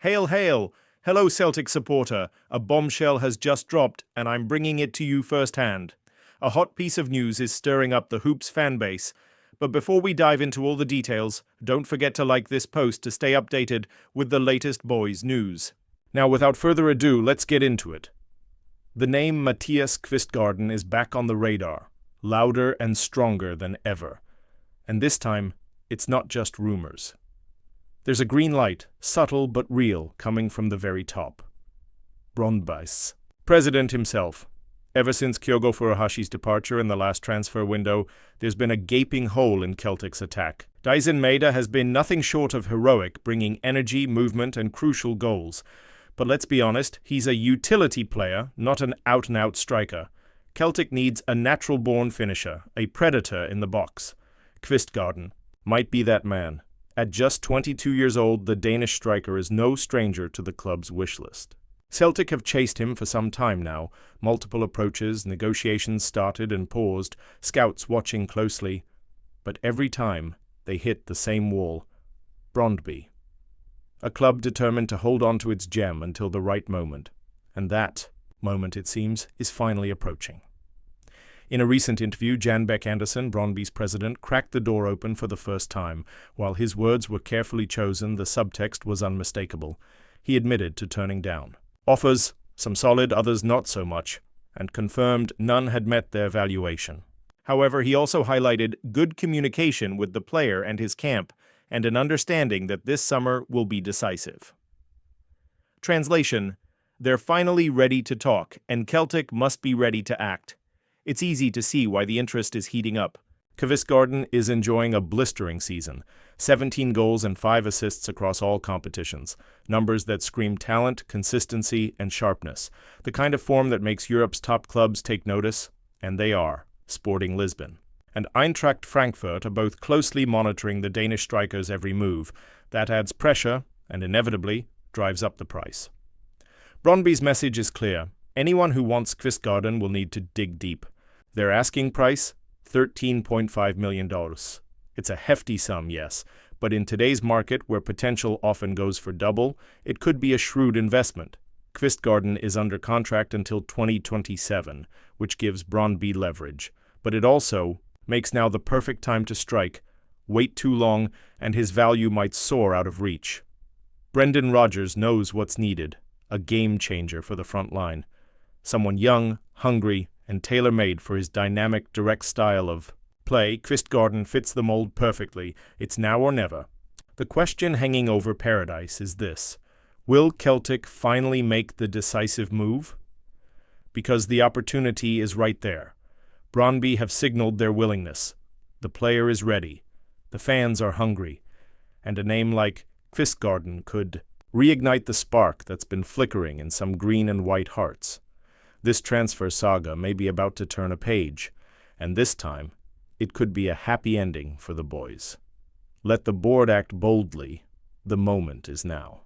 Hail, hail! Hello, Celtic supporter. A bombshell has just dropped, and I'm bringing it to you firsthand. A hot piece of news is stirring up the Hoops fanbase. But before we dive into all the details, don't forget to like this post to stay updated with the latest Bhoys news. Now, without further ado, let's get into it. The name Mattias Kvistgaarden is back on the radar, louder and stronger than ever. And this time, it's not just rumors. There's a green light, subtle but real, coming from the very top. Bhoys, president himself. Ever since Kyogo Furuhashi's departure in the last transfer window, there's been a gaping hole in Celtic's attack. Daisen Maeda has been nothing short of heroic, bringing energy, movement, and crucial goals. But let's be honest, he's a utility player, not an out-and-out striker. Celtic needs a natural-born finisher, a predator in the box. Kvistgaarden might be that man. At just 22 years old, the Danish striker is no stranger to the club's wish list. Celtic have chased him for some time now. Multiple approaches, negotiations started and paused, scouts watching closely. But every time, they hit the same wall. Brøndby. A club determined to hold on to its gem until the right moment. And that moment, it seems, is finally approaching. In a recent interview, Jan Beck Anderson, Brøndby's president, cracked the door open for the first time. While his words were carefully chosen, the subtext was unmistakable. He admitted to turning down offers, some solid, others not so much, and confirmed none had met their valuation. However, he also highlighted good communication with the player and his camp, and an understanding that this summer will be decisive. Translation: they're finally ready to talk, and Celtic must be ready to act. It's easy to see why the interest is heating up. Kvistgaarden is enjoying a blistering season. 17 goals and 5 assists across all competitions. Numbers that scream talent, consistency, and sharpness. The kind of form that makes Europe's top clubs take notice, and they are Sporting Lisbon and Eintracht Frankfurt are both closely monitoring the Danish striker's every move. That adds pressure and inevitably drives up the price. Brøndby's message is clear. Anyone who wants Kvistgaarden will need to dig deep. Their asking price? $13.5 million. It's a hefty sum, yes, but in today's market where potential often goes for double, it could be a shrewd investment. Kvistgaarden is under contract until 2027, which gives Brøndby leverage, but it also makes now the perfect time to strike. Wait too long, and his value might soar out of reach. Brendan Rodgers knows what's needed, a game changer for the front line. Someone young, hungry, and tailor-made for his dynamic, direct style of play. Kvistgaarden fits the mold perfectly. It's now or never. The question hanging over Paradise is this: will Celtic finally make the decisive move? Because the opportunity is right there. Brøndby have signaled their willingness. The player is ready. The fans are hungry. And a name like Kvistgaarden could reignite the spark that's been flickering in some green and white hearts. This transfer saga may be about to turn a page, and this time, it could be a happy ending for the Bhoys. Let the board act boldly. The moment is now.